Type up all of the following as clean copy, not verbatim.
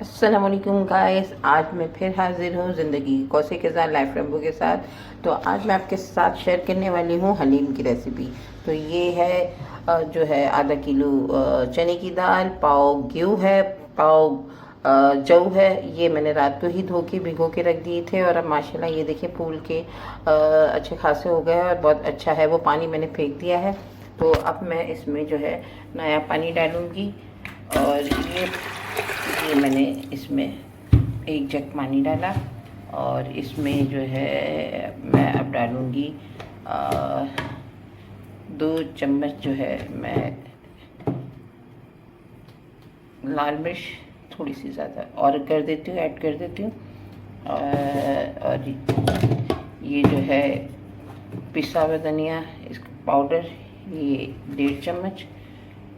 अस्सलाम वालेकुम गाइस। आज मैं फिर हाजिर हूँ ज़िंदगी कौसे के साथ लाइफ रंगों के साथ। तो आज मैं आपके साथ शेयर करने वाली हूँ हलीम की रेसिपी। तो ये है जो है आधा किलो चने की दाल, पाव गेहूँ है, पाव जौ है। ये मैंने रात को ही धो के भिगो के रख दिए थे और अब माशाल्लाह ये देखिए फूल के अच्छे खासे हो गए हैं और बहुत अच्छा है। वो पानी मैंने फेंक दिया है। तो अब मैं इसमें जो है नया पानी डालूँगी और ये मैंने इसमें एक जग पानी डाला और इसमें जो है मैं अब डालूँगी 2 चम्मच जो है मैं लाल मिर्च, थोड़ी सी ज़्यादा और कर देती हूँ, ऐड कर देती हूँ। और ये जो है पिसा हुआ धनिया इसका पाउडर, ये 1.5 चम्मच।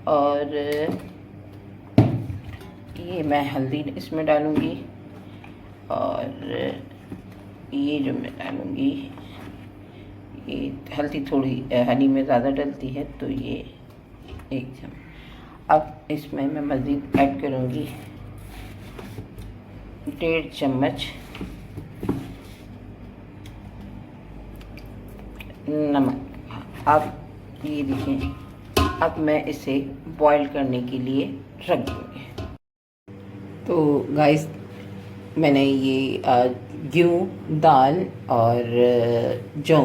और ये मैं हल्दी इसमें डालूँगी और ये जो मैं डालूँगी, ये हल्दी थोड़ी हनी में ज़्यादा डलती है तो ये 1 चम्मच। अब इसमें मैं मज़ीद ऐड करूँगी 1.5 चम्मच नमक। अब ये देखिए, अब मैं इसे बॉईल करने के लिए रख दूँगी। तो गाइस, मैंने ये गेहूँ, दाल और जौ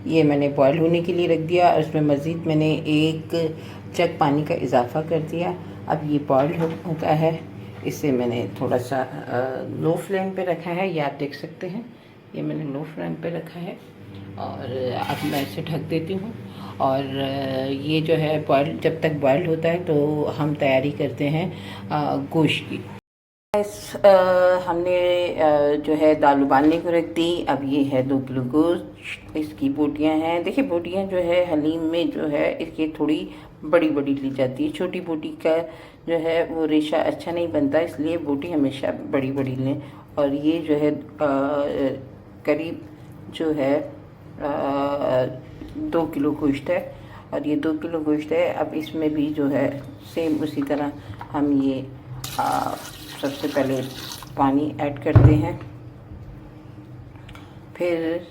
ये मैंने बॉईल होने के लिए रख दिया और इसमें मज़ीद मैंने 1 जग पानी का इजाफ़ा कर दिया। अब ये बॉईल होता है। इसे मैंने थोड़ा सा लो फ्लेम पे रखा है, ये आप देख सकते हैं। ये मैंने लो फ्लेम पे रखा है और अब मैं इसे ढक देती हूँ। और ये जो है बॉयल, जब तक बॉयल होता है तो हम तैयारी करते हैं गोश्त की। हमने जो है दाल उबालने को रख दी। अब ये है 2 किलो गोश्त, इसकी बोटियां हैं। देखिए बोटियां जो है हलीम में जो है इसकी थोड़ी बड़ी बड़ी ली जाती है। छोटी बोटी का जो है वो रेशा अच्छा नहीं बनता, इसलिए बोटी हमेशा बड़ी बड़ी लें। और ये जो है करीब जो है 2 किलो गोश्त है और ये 2 किलो गोश्त है। अब इसमें भी जो है सेम उसी तरह हम ये सबसे पहले पानी ऐड करते हैं, फिर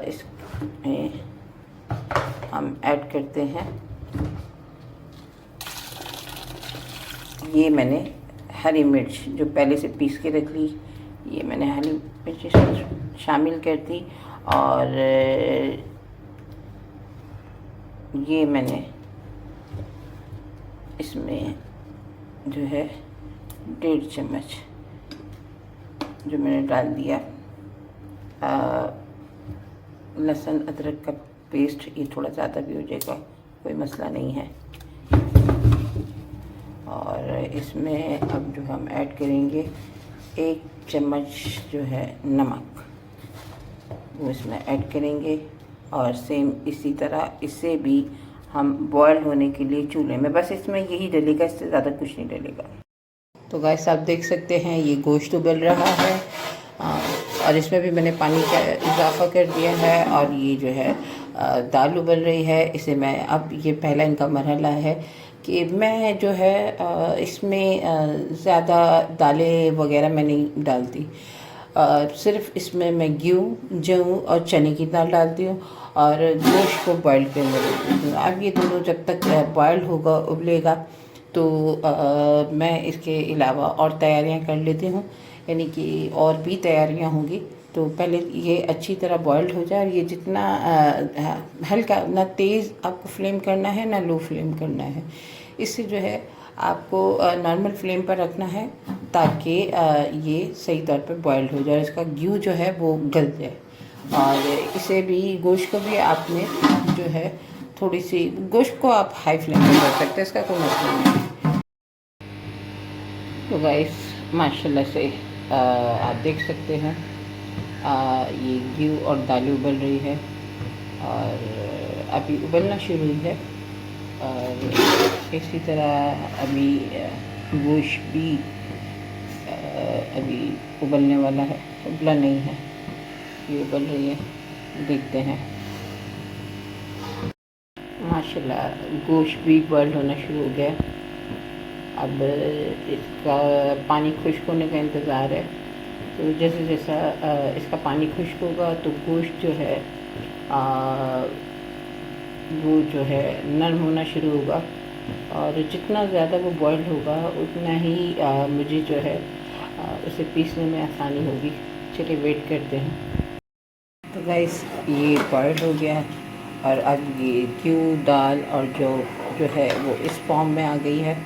इसमें हम ऐड करते हैं, ये मैंने हरी मिर्च जो पहले से पीस के रख ली, ये मैंने हरी मिर्च शामिल कर दी। और ये मैंने इसमें जो है 1.5 चम्मच जो मैंने डाल दिया लहसुन अदरक का पेस्ट। ये थोड़ा ज़्यादा भी हो जाएगा, कोई मसला नहीं है। और इसमें अब जो हम ऐड करेंगे 1 चम्मच जो है नमक, वो इसमें ऐड करेंगे। और सेम इसी तरह इसे भी हम बॉयल होने के लिए चूल्हे में, बस इसमें यही डलेगा, इससे ज़्यादा कुछ नहीं डलेगा। तो गाइस आप देख सकते हैं ये गोश्त उबल रहा है और इसमें भी मैंने पानी का इजाफ़ा कर दिया है। और ये जो है दाल उबल रही है। इसे मैं, अब ये पहला इनका मरहला है कि मैं जो है इसमें ज़्यादा दालें वगैरह मैं नहीं डालती। सिर्फ इसमें मैं गेहूँ, जौ और चने की दाल डालती हूँ और गोश्त को बॉईल करने देती हूँ। अब ये दोनों जब तक बॉयल होगा, उबलेगा, तो मैं इसके अलावा और तैयारियां कर लेती हूँ, यानी कि और भी तैयारियां होंगी। तो पहले ये अच्छी तरह बॉइल्ड हो जाए और ये जितना हल्का, ना तेज़ आपको फ्लेम करना है ना लो फ्लेम करना है। इससे जो है आपको नॉर्मल फ्लेम पर रखना है ताकि ये सही तौर पर बॉइल्ड हो जाए, इसका घी जो है वो गल जाए। और इसे भी, गोश्त को भी आपने जो है थोड़ी सी, गोश्त को आप हाई फ्लेम पर कर सकते हैं, इसका कोई मसला नहीं है। तो गाइस माशाल्लाह से आप देख सकते हैं ये घी और दालें उबल रही है और अभी उबलना शुरू हुई है। और इसी तरह अभी गोश्त भी अभी उबलने वाला है, उबला नहीं है, ये उबल रही है, देखते हैं। माशाल्लाह गोश्त भी बॉयल होना शुरू हो गया अब इसका पानी खुश्क होने का इंतज़ार है। तो जैसे जैसा इसका पानी खुश्क होगा तो गोश्त जो है वो जो है नरम होना शुरू होगा, और जितना ज़्यादा वो बॉयल होगा उतना ही मुझे जो है उसे पीसने में आसानी होगी। चलिए वेट करते हैं। तो गाइस ये बॉयल हो गया, और अब ये क्यू दाल और जो है वो इस फॉर्म में आ गई है।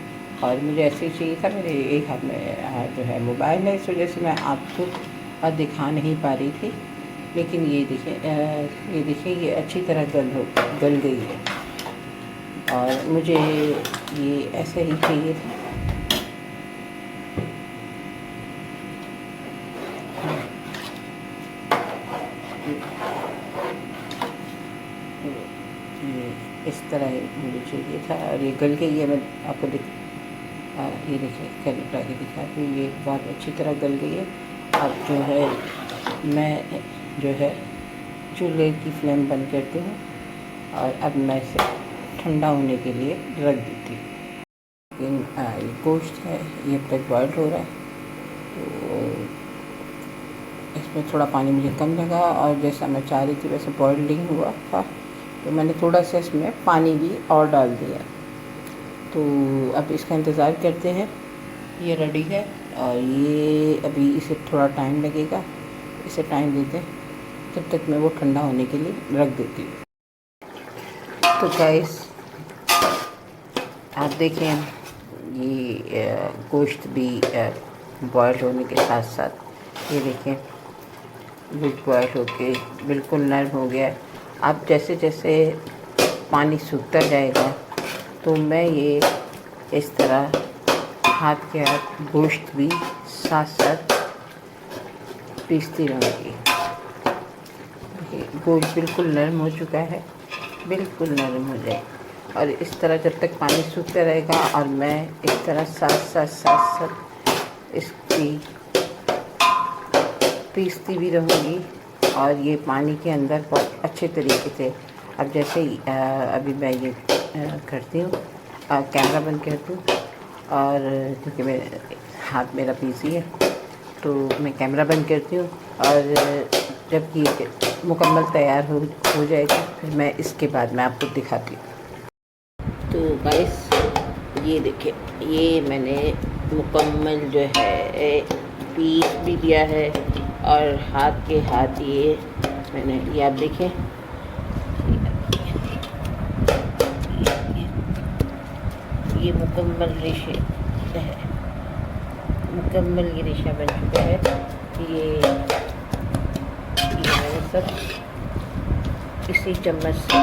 और मुझे ऐसे ही चाहिए था, मेरे एक हाथ में जो है मोबाइल है, इस वजह से मैं आपको दिखा नहीं पा रही थी। लेकिन ये देखिए ये अच्छी तरह गल गई है, और मुझे ये ऐसे ही चाहिए था। इस तरह मुझे चाहिए था, और ये गल गई है। मैं आपको ये देखिए कल उठा के दिखाती हूँ, ये बहुत अच्छी तरह गल गई है। अब जो है मैं जो है चूल्हे की फ्लेम बंद करती हूँ, और अब मैं इसे ठंडा होने के लिए रख देती हूँ। लेकिन ये गोश्त है, ये अब तक बॉयल हो रहा है, तो इसमें थोड़ा पानी मुझे कम लगा, और जैसा मैं चाह रही थी वैसे बॉयल नहीं हुआ था, तो मैंने थोड़ा सा इसमें पानी भी और डाल दिया। तो अब इसका इंतज़ार करते हैं। ये रेडी है, और ये अभी इसे थोड़ा टाइम लगेगा, इसे टाइम देते हैं, तब तक मैं वो ठंडा होने के लिए रख देती हूँ। तो गाइस आप देखें, ये गोश्त भी बॉयल होने के साथ साथ ये देखें गोश्त बॉयल होके बिल्कुल नरम हो गया। अब जैसे जैसे पानी सूखता जाएगा तो मैं ये इस तरह हाथ के हाथ गोश्त भी साथ साथ पीसती रहूँगी। गोश्त बिल्कुल नरम हो चुका है, बिल्कुल नरम हो जाए, और इस तरह जब तक पानी सूखता रहेगा और मैं इस तरह साथ साथ इसकी पीसती भी रहूँगी, और ये पानी के अंदर बहुत अच्छे तरीके से। अब जैसे ही अभी मैं ये करती हूँ, कैमरा बंद करती हूँ, और क्योंकि मेरे हाथ मेरा बिज़ी है तो मैं कैमरा बंद करती हूँ, और जब ये मुकम्मल तैयार हो जाएगा फिर मैं इसके बाद मैं आपको दिखाती हूँ। तो गाइस ये देखिए, ये मैंने मुकम्मल जो है पीस भी दिया है, और हाथ के हाथ ये मैंने, ये आप देखें, ये मुकम्मल रेशे है, मुकम्मल ये रेशा बन चुका है। ये मैंने सब इसी चम्मच से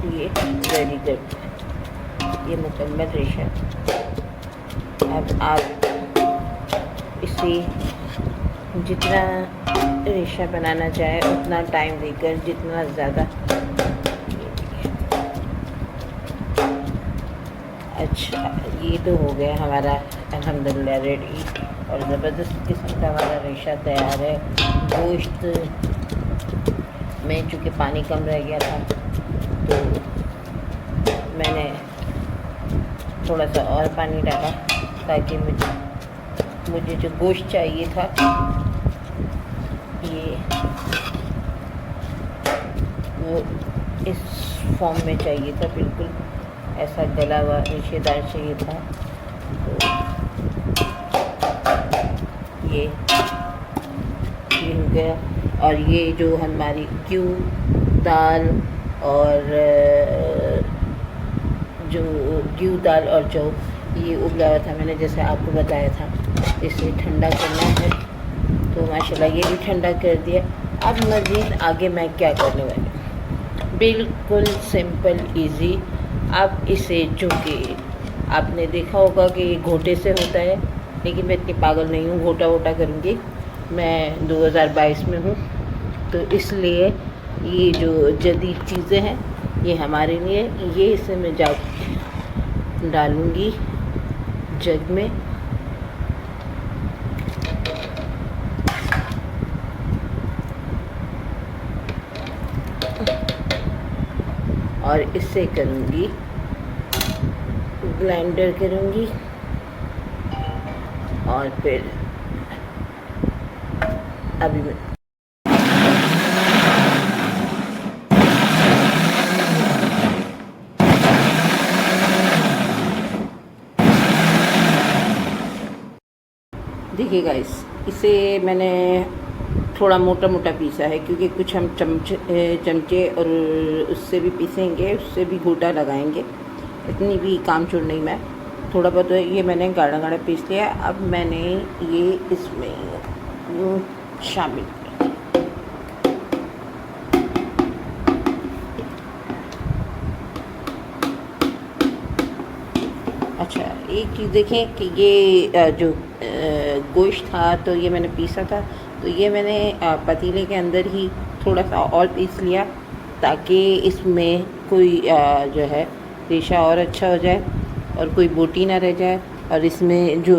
ये रेडी कर दिया, ये मुकम्मल रेशा। अब आप इसे जितना रेशा बनाना चाहे उतना टाइम देकर, जितना ज़्यादा। अच्छा, ये तो हो गया हमारा अल्हम्दुलिल्लाह रेडी, और ज़बरदस्त किस्म का हमारा रेशा तैयार है। गोश्त में चूँकि पानी कम रह गया था तो मैंने थोड़ा सा और पानी डाला, ताकि मुझे जो गोश्त चाहिए था ये वो इस फॉर्म में चाहिए था, बिल्कुल ऐसा गला हुआ रेशेदार चाहिए था। तो ये हो गया, और ये जो हमारी क्यू दाल और जो क्यू दाल और जो ये उबला हुआ था, मैंने जैसे आपको बताया था, इसे ठंडा करना है। तो माशाल्लाह ये भी ठंडा कर दिया। अब मज़ीद आगे मैं क्या करने वाली हूँ, बिल्कुल सिंपल इजी। अब इसे, चूँकि आपने देखा होगा कि ये घोटे से होता है, लेकिन मैं इतनी पागल नहीं हूँ घोटा वोटा करूँगी। मैं 2022 में हूँ, तो इसलिए ये जो जदीद चीज़ें हैं ये हमारे लिए, ये इसे मैं डालूँगी जग में। और इससे करूँगी, ग्राइंडर करूँगी और फिर अभी मैं देखिए गाइस, इसे मैंने थोड़ा मोटा मोटा पीसा है, क्योंकि कुछ हम चमचे और उससे भी पीसेंगे, उससे भी घूटा लगाएंगे। इतनी भी कामचोर नहीं मैं, थोड़ा बहुत ये मैंने गाढ़ा गाढ़ा पीस लिया। अब मैंने ये इसमें शामिल कर। अच्छा, एक चीज़ देखें कि ये जो गोश्त था तो ये मैंने पीसा था, तो ये मैंने पतीले के अंदर ही थोड़ा सा और पीस लिया, ताकि इसमें कोई जो है रेशा और अच्छा हो जाए और कोई बोटी ना रह जाए। और इसमें जो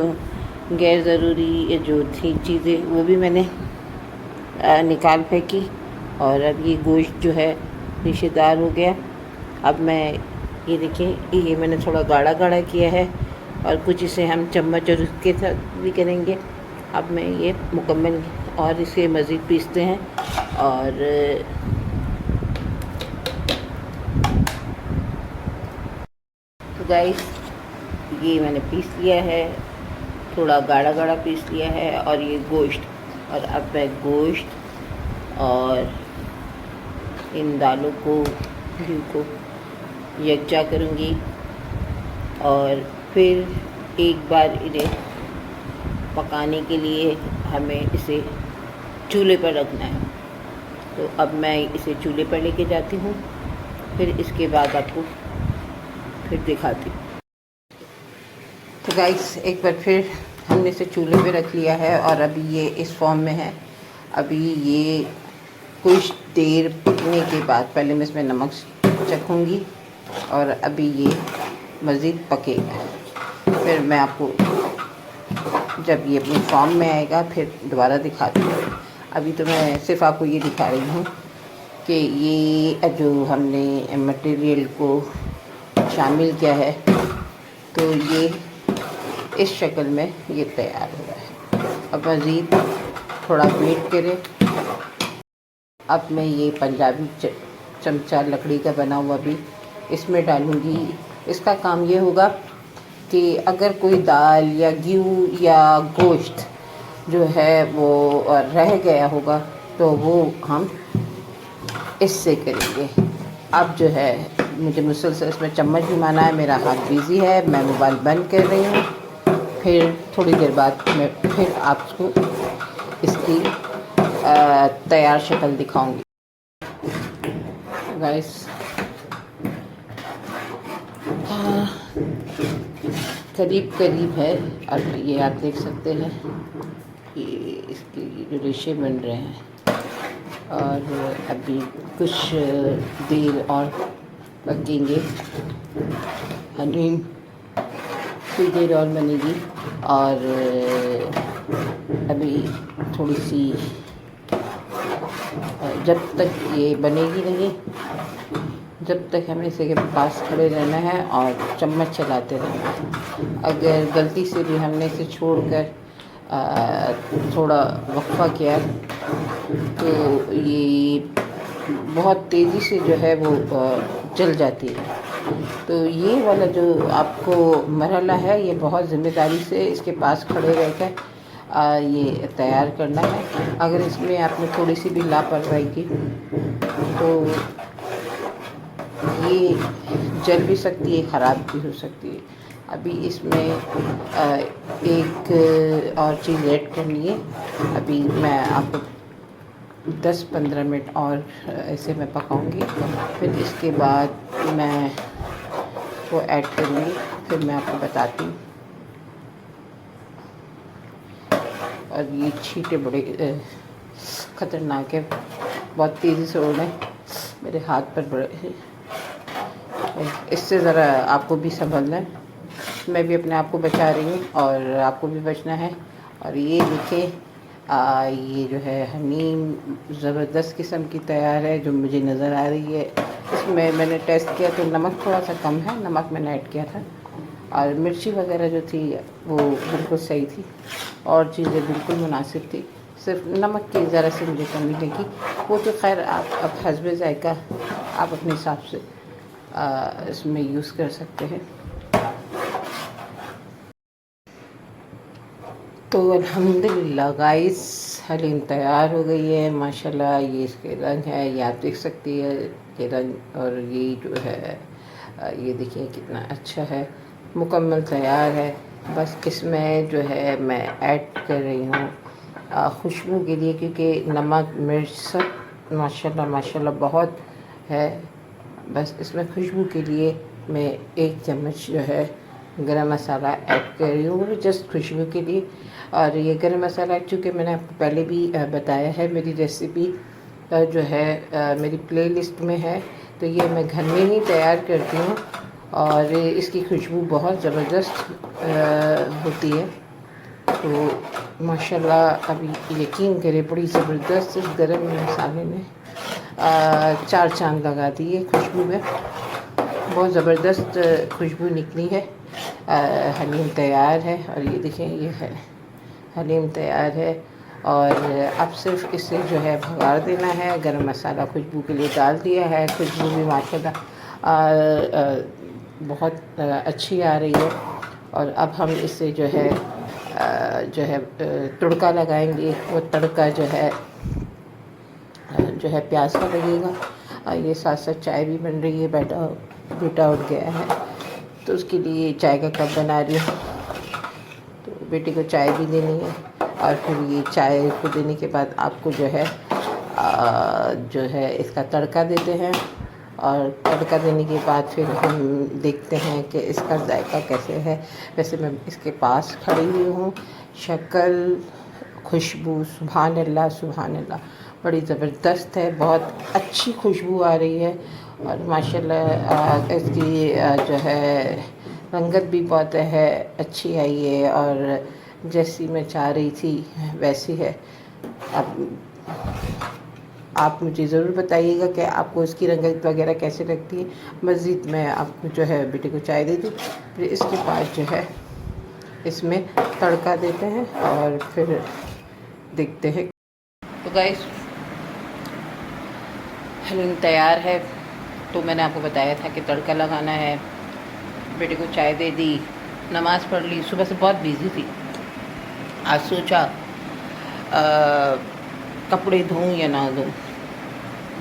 गैर ज़रूरी जो थी चीज़ें वो भी मैंने निकाल फेंकी। और अब ये गोश्त जो है रेशेदार हो गया। अब मैं ये देखिए, ये मैंने थोड़ा गाढ़ा गाढ़ा किया है, और कुछ इसे हम चम्मच और उसके साथ भी करेंगे। अब मैं ये मुकम्मल और इसे मज़ीद पीसते हैं। और तो गाइस, ये मैंने पीस लिया है, थोड़ा गाढ़ा गाढ़ा पीस लिया है, और ये गोश्त। और अब मैं गोश्त और इन दालों को घी को यकजा करूँगी, और फिर एक बार इन्हें पकाने के लिए हमें इसे चूल्हे पर रखना है। तो अब मैं इसे चूल्हे पर लेके जाती हूँ, फिर इसके बाद आपको फिर दिखाती हूँ। तो गाइस, एक बार फिर हमने इसे चूल्हे पे रख लिया है, और अभी ये इस फॉर्म में है। अभी ये कुछ देर पकने के बाद पहले मैं इसमें नमक चखूँगी, और अभी ये मज़ीद पकेगा। फिर मैं आपको जब ये अपनी फॉर्म में आएगा फिर दोबारा दिखाती हूँ। अभी तो मैं सिर्फ आपको ये दिखा रही हूँ कि ये जो हमने मटेरियल को शामिल किया है, तो ये इस शक्ल में ये तैयार हो रहा है। अब मज़ीद थोड़ा वेट करें। अब मैं ये पंजाबी चमचा लकड़ी का बना हुआ भी इसमें डालूँगी। इसका काम ये होगा कि अगर कोई दाल या घी या गोश्त जो है वो रह गया होगा, तो वो हम इससे करेंगे। अब जो है मुझे मुसलसल इसमें चम्मच भी माना है, मेरा हाथ बिज़ी है, मैं मोबाइल बंद कर रही हूँ। फिर थोड़ी देर बाद मैं फिर आपको इसकी तैयार शक्ल दिखाऊंगी। गाइस, करीब करीब है। अब ये आप देख सकते हैं कि इसकी जो रेशे बन रहे हैं, और अभी कुछ देर और पकेंगे। हनीम कुछ देर और बनेगी, और अभी थोड़ी सी जब तक ये बनेगी नहीं, जब तक हमें इसे के पास खड़े रहना है और चम्मच चलाते रहना है। अगर गलती से भी हमने इसे छोड़कर थोड़ा वक्फा किया, तो ये बहुत तेज़ी से जो है वो जल जाती है। तो ये वाला जो आपको मरहला है, ये बहुत ज़िम्मेदारी से इसके पास खड़े रहकर ये तैयार करना है। अगर इसमें आपने थोड़ी सी भी लापरवाही की तो ये जल भी सकती है, ख़राब भी हो सकती है। अभी इसमें एक और चीज़ ऐड करनी है। अभी मैं आपको 10-15 मिनट और ऐसे मैं पकाऊंगी, फिर इसके बाद मैं वो ऐड करूँगी, फिर मैं आपको बताती हूँ। और ये छींटे बड़े ख़तरनाक है, बहुत तेज़ी से उड़ रहे हैं मेरे हाथ पर बड़े। इससे ज़रा आपको भी संभलना है। मैं भी अपने आप को बचा रही हूँ और आपको भी बचना है। और ये देखिए, ये जो है हनीम ज़बरदस्त किस्म की तैयार है जो मुझे नज़र आ रही है। इसमें मैंने टेस्ट किया तो नमक थोड़ा सा कम है, नमक मैंने ऐड किया था, और मिर्ची वगैरह जो थी वो बिल्कुल सही थी और चीज़ें बिल्कुल मुनासिब थी। सिर्फ नमक की ज़रा सी मुझे कमी लगी, वो तो खैर आप अब हस्बे ज़ायका आप अपने हिसाब से इसमें यूज़ कर सकते हैं। तो अल्हम्दुलिल्लाह गाइस, हलीम तैयार हो गई है माशाल्लाह। ये इसके रंग है, ये आप देख सकती है ये रंग, और ये जो है ये देखिए कितना अच्छा है, मुकम्मल तैयार है। बस इसमें जो है मैं ऐड कर रही हूँ खुशबू के लिए, क्योंकि नमक मिर्च सब माशाल्लाह माशाल्लाह बहुत है। बस इसमें खुशबू के लिए मैं 1 चम्मच जो है गरम मसाला ऐड कर रही हूँ, वो भी जस्ट खुशबू के लिए। और ये गरम मसाला चूँकि मैंने आपको पहले भी बताया है, मेरी रेसिपी जो है मेरी प्लेलिस्ट में है, तो ये मैं घर में ही तैयार करती हूँ और इसकी खुशबू बहुत ज़बरदस्त होती है। तो माशाल्लाह अभी यकीन करें बड़ी ज़बरदस्त इस गरम मसाले ने 4 चाँद लगा दिए खुशबू में, बहुत ज़बरदस्त खुशबू निकली है। हलीम तैयार है और ये देखें ये है हलीम तैयार है। और अब सिर्फ इसे जो है भगार देना है, गरम मसाला खुशबू के लिए डाल दिया है, खुशबू भी माशाल्लाह बहुत अच्छी आ रही है। और अब हम इसे जो है तड़का लगाएंगे। वो तड़का जो है प्याज का लगेगा। ये साथ साथ चाय भी बन रही है, बेटा उठ गया है तो उसके लिए चाय का कप बना रही हूँ, तो बेटे को चाय भी देनी है। और फिर ये चाय को देने के बाद आपको जो है इसका तड़का देते हैं, और तड़का देने के बाद फिर हम देखते हैं कि इसका जायका कैसे है। वैसे मैं इसके पास खड़ी हुई हूँ, शक्ल खुशबू सुभान अल्लाह सुभान अल्लाह बड़ी ज़बरदस्त है, बहुत अच्छी खुशबू आ रही है। और माशाल्लाह इसकी जो है रंगत भी बहुत है अच्छी आई है, और जैसी मैं चाह रही थी वैसी है। अब आप मुझे ज़रूर बताइएगा कि आपको इसकी रंगत वगैरह कैसे लगती है। मज़ीद मैं आपको जो है बेटे को चाय दे दूँ, फिर इसके बाद जो है इसमें तड़का देते हैं और फिर देखते हैं। तो गाइस हलीम तैयार है। तो मैंने आपको बताया था कि तड़का लगाना है, बेटे को चाय दे दी, नमाज़ पढ़ ली। सुबह से बहुत बिज़ी थी, आज सोचा कपड़े धोऊं या ना धोऊं,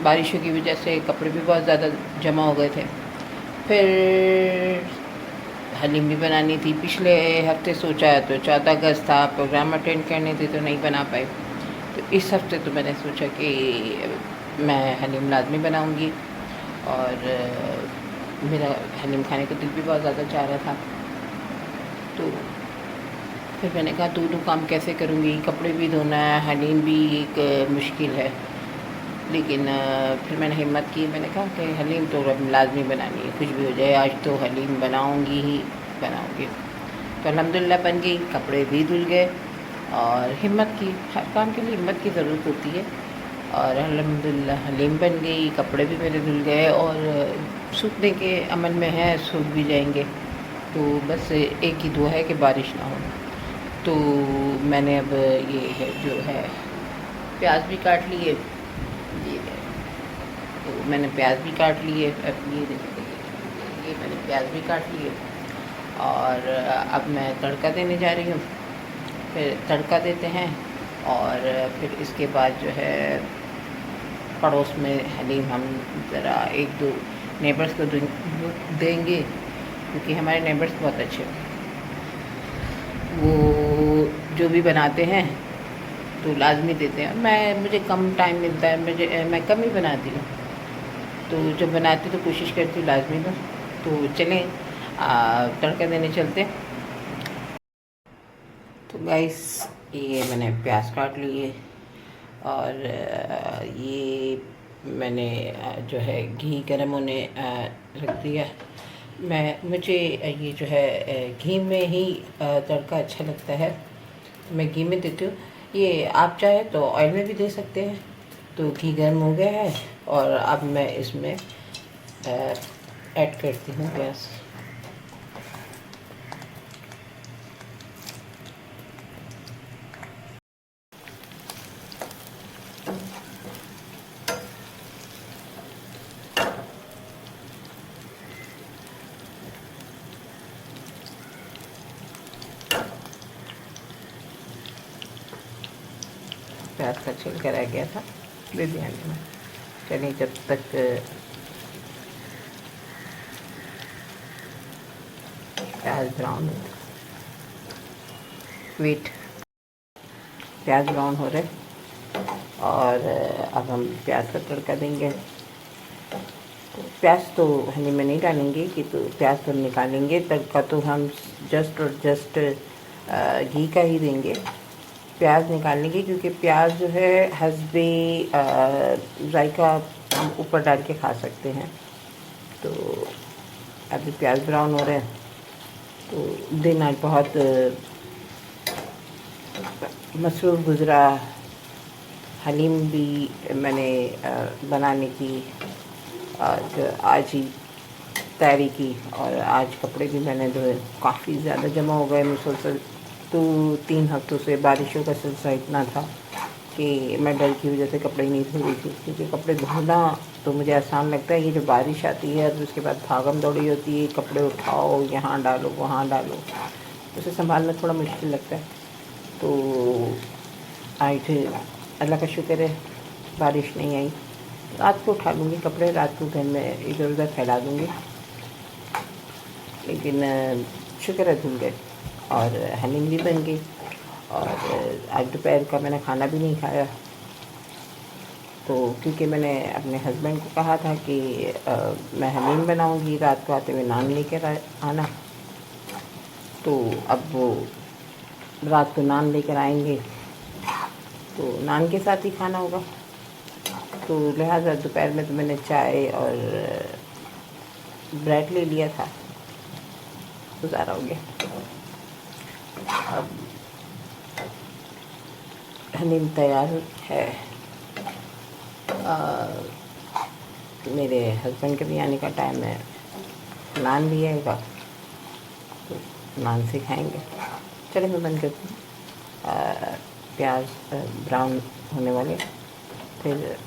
बारिशों की वजह से कपड़े भी बहुत ज़्यादा जमा हो गए थे। फिर हलीम भी बनानी थी, पिछले हफ्ते सोचा तो 14 अगस्त था, प्रोग्राम अटेंड करने थे तो नहीं बना पाए। तो इस हफ्ते तो मैंने सोचा कि मैं हलीम लाजमी बनाऊंगी, और मेरा हलीम खाने का दिल भी बहुत ज़्यादा चाह रहा था। तो फिर मैंने कहा दोनों काम कैसे करूँगी, कपड़े भी धोना है, हलीम भी एक मुश्किल है। लेकिन फिर मैंने हिम्मत की, मैंने कहा कि हलीम तो लाजमी बनानी है, कुछ भी हो जाए आज तो हलीम बनाऊँगी ही बनाऊँगी। तो अल्हम्दुलिल्लाह बन गई, कपड़े भी धुल गए, और हिम्मत की, हर काम के लिए हिम्मत की ज़रूरत होती है। और अल्हम्दुलिल्लाह हलीम बन गई, कपड़े भी मेरे धुल गए, और सूखने के अमल में है, सूख भी जाएंगे। तो बस एक ही दुआ है कि बारिश ना हो। तो मैंने अब ये है जो है प्याज भी काट लिए, ये है तो मैंने प्याज भी काट लिए। अब ये मैंने प्याज भी काट लिए, और अब मैं तड़का देने जा रही हूँ। फिर तड़का देते हैं, और फिर इसके बाद जो है पड़ोस में हलीम हम ज़रा 1-2 नेबर्स को देंगे, क्योंकि हमारे नेबर्स बहुत अच्छे हैं, वो जो भी बनाते हैं तो लाजमी देते हैं। मुझे कम टाइम मिलता है, मैं कम ही बनाती हूँ, तो जब बनाती तो कोशिश करती हूँ लाजमी दूँ। तो चलें तड़का देने चलते। तो गाइस ये मैंने प्याज काट लिए, और ये मैंने जो है घी गर्म होने रख दिया। मुझे ये जो है घी में ही तड़का अच्छा लगता है, मैं घी में देती हूँ। ये आप चाहे तो ऑयल में भी दे सकते हैं। तो घी गर्म हो गया है और अब मैं इसमें ऐड करती हूँ प्याज। प्याज का छिलका रह गया था बिरयानी में। चलिए जब तक प्याज ब्राउन हो, वेट, प्याज ब्राउन हो रहे और अब हम प्याज का तड़का देंगे। तो प्याज तो हनी में नहीं डालेंगे कि तो प्याज तो निकालेंगे, तड़का तो हम जस्ट और जस्ट घी का ही देंगे। प्याज निकालने की, क्योंकि प्याज जो है हस्बे जायका हम ऊपर डाल के खा सकते हैं। तो अभी प्याज ब्राउन हो रहे हैं। तो दिन आज बहुत मसरूफ़ गुज़रा। हलीम भी मैंने बनाने की आज ही तैयारी की और आज कपड़े भी मैंने धोए। काफ़ी ज़्यादा जमा हो गए मुसलसल। तो 3 हफ्तों से बारिशों का सिलसिला इतना था कि मैं डर की वजह से कपड़े नहीं धो रही थी, क्योंकि कपड़े धोना तो मुझे आसान लगता है। ये जो बारिश आती है और उसके बाद भागम दौड़ी होती है, कपड़े उठाओ, यहाँ डालो वहाँ डालो, उसे संभालना थोड़ा मुश्किल लगता है। तो आज अल्लाह का शुक्र है बारिश नहीं आई। रात को उठा लूँगी कपड़े, रात को घर में इधर उधर फैला दूँगी, लेकिन शुक्र है धुल गए और हलीम भी बन गई। और आज दोपहर का मैंने खाना भी नहीं खाया। तो क्योंकि मैंने अपने हस्बैंड को कहा था कि मैं हलीम बनाऊंगी, रात को आते हुए नान लेकर आना। तो अब वो रात को नान लेकर आएंगे तो नान के साथ ही खाना होगा। तो लिहाजा दोपहर में तो मैंने चाय और ब्रेड ले लिया था, गुजारा हो गया। अब हलीम तैयार है। मेरे हस्बैंड के भी आने का टाइम है, नान भी आएगा तो नान से खाएंगे। चलिए मैं बंद करती हूँ। प्याज ब्राउन होने वाले, फिर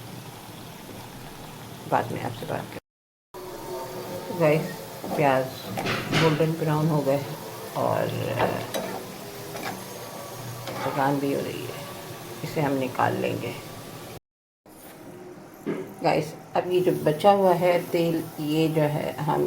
बाद में आपसे बात करें। तो गाइस प्याज गोल्डन ब्राउन हो गए और पकान भी हो रही है, इसे हम निकाल लेंगे। गाइस अब ये जो बचा हुआ है तेल, ये जो है हम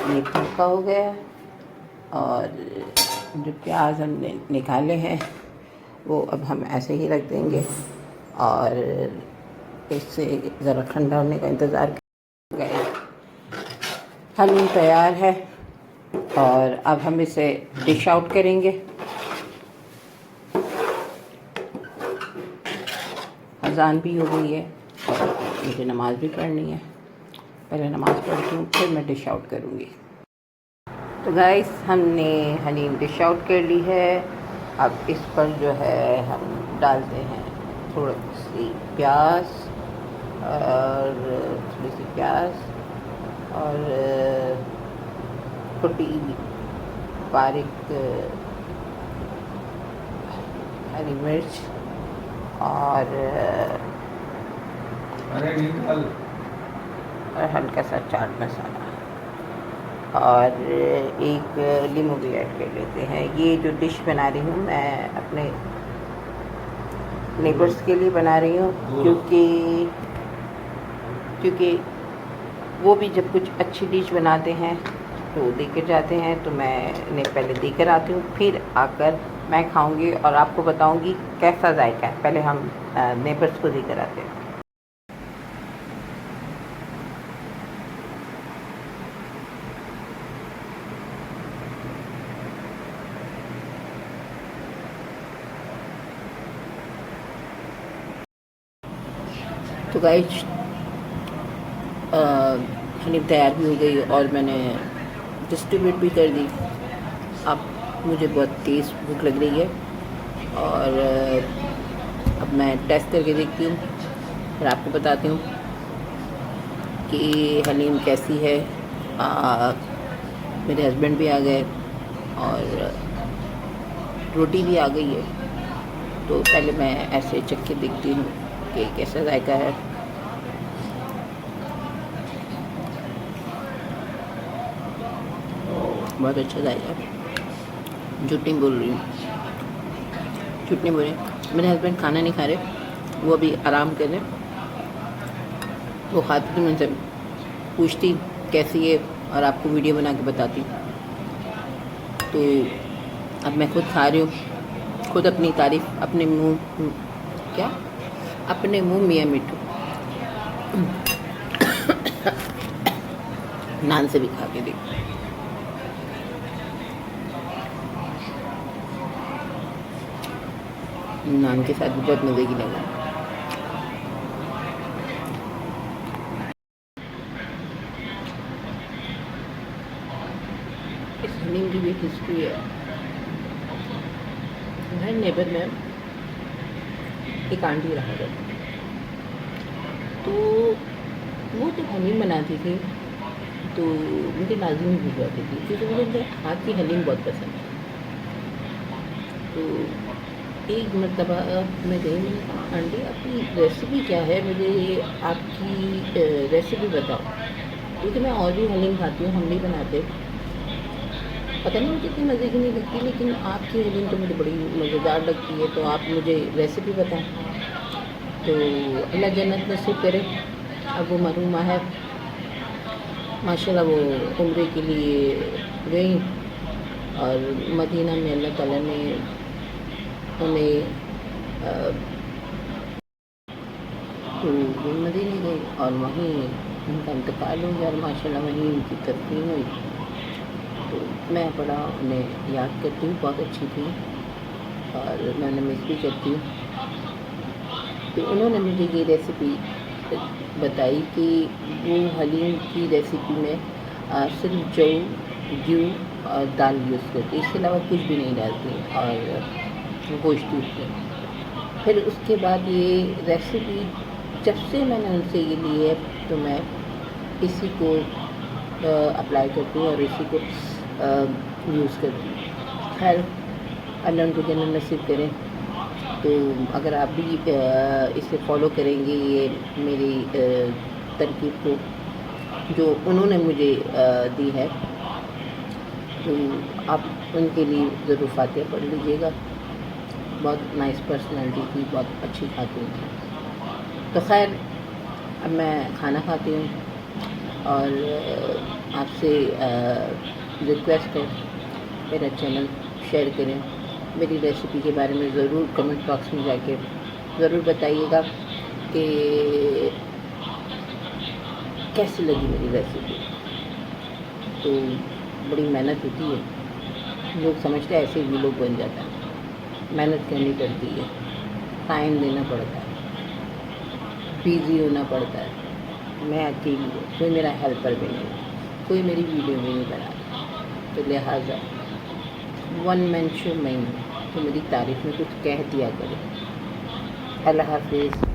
ये पक्का हो गया और जो प्याज हमने निकाले हैं वो अब हम ऐसे ही रख देंगे और इससे ज़रा ठंडा होने का इंतज़ार करेंगे। हलीम तैयार है और अब हम इसे डिश आउट करेंगे। अज़ान भी हो गई है और मुझे नमाज़ भी पढ़नी है। पहले नमाज़ पढ़ती हूँ, फिर मैं डिश आउट करूँगी। तो गाइस हमने हलीम डिश आउट कर ली है। अब इस पर जो है हम डालते हैं थोड़ी सी प्याज और छोटी बारीक हरी मिर्च और हल्का सा चाट मसाला और एक लीमू भी ऐड कर लेते हैं। ये जो डिश बना रही हूँ मैं अपने नेबर्स के लिए बना रही हूँ, क्योंकि वो भी जब कुछ अच्छी डिश बनाते हैं तो देकर जाते हैं, तो मैंने पहले देकर आती हूँ, फिर आकर मैं खाऊंगी और आपको बताऊंगी कैसा जायका है। पहले हम नेबर्स को देकर आते हैं। तो गाइस हनीम तैयार भी हो गई और मैंने डिस्ट्रीब्यूट भी कर दी। अब मुझे बहुत तेज़ भूख लग रही है और अब मैं टेस्ट करके देखती हूँ और आपको बताती हूँ कि हलीम कैसी है। मेरे हस्बैंड भी आ गए और रोटी भी आ गई है, तो पहले मैं ऐसे चख के देखती हूँ कि कैसा जायका है। बहुत अच्छा जायका है, झूठ नहीं बोल रही हूँ, झूठ नहीं बोल रही। मेरे हस्बैंड खाना नहीं खा रहे, वो अभी आराम कर रहे। वो खाती तो मुझसे पूछती कैसी है और आपको वीडियो बना के बताती। तो अब मैं खुद खा रही हूँ, खुद अपनी तारीफ़ अपने मुंह अपने मुंह मियाँ मिठू नान से भी खा के देख। नान के साथ भी बहुत मज़े की लगा। इस हलीम की भी हिस्ट्री है। हमारे नेबर में एक आंटी रहा करती, तो वो जब हलीम बनाती थी तो मुझे लाजमी भिजवाती थी, क्योंकि मुझे उनके हाथ की हलीम बहुत पसंद है। तो एक मरतबा मैं गई, मैंने कहा आंटी आपकी रेसिपी क्या है, मुझे ये आपकी रेसिपी बताओ, क्योंकि मैं और भी हलीम खाती हूँ, हम भी बनाते, पता नहीं मुझे इतनी मज़े की नहीं लगती, लेकिन आपकी हलीम तो मुझे बड़ी मज़ेदार लगती है, तो आप मुझे रेसिपी बताएं। तो अल्लाह जन्नत नसीब करे। अब वो मरहूमा है माशाल्लाह, वो उम्रे के लिए गई और मदीना में अल्लाह ताला ने उन्हें तो वो मदीने गई और वहीं उनका इंतकाल हो गया और माशाल्लाह वहीं उनकी तदफीन हुई। तो मैं बड़ा उन्हें याद करती हूँ, बहुत अच्छी थी और मैं उन्हें मिस भी करती हूँ। तो उन्होंने मुझे ये रेसिपी बताई कि वो हलीम की रेसिपी में सिर्फ जौ, घी और दाल यूज़ करती, इसके अलावा कुछ भी नहीं डालती और गोश्त यूज़। फिर उसके बाद ये रेसिपी जब से मैंने उनसे ये ली है तो मैं इसी को अप्लाई करती हूँ और इसी को यूज़ करती हूँ। खैर अल्लाह उनको जन्नत नसीब करें। तो अगर आप भी इसे फॉलो करेंगे, ये मेरी तरकीब को जो उन्होंने मुझे दी है, तो आप उनके लिए ज़रूर फातिहा पढ़ लीजिएगा। बहुत नाइस पर्सनैलिटी थी, बहुत अच्छी खाती थी। तो खैर अब मैं खाना खाती हूँ और आपसे रिक्वेस्ट है मेरा चैनल शेयर करें, मेरी रेसिपी के बारे में ज़रूर कमेंट बॉक्स में जाके ज़रूर बताइएगा कि कैसी लगी मेरी रेसिपी। तो बड़ी मेहनत होती है, लोग समझते हैं ऐसे भी लोग बन जाता है, मेहनत करनी पड़ती है, टाइम देना पड़ता है, बिज़ी होना पड़ता है। मैं अकेली हूँ, कोई मेरा हेल्पर भी नहीं, कोई मेरी वीडियो भी नहीं बना रहा, तो लिहाजा वन मैन शो मैं हूँ, तो मेरी तारीफ़ में कुछ कह दिया करें। अल्लाह हाफ़िज़।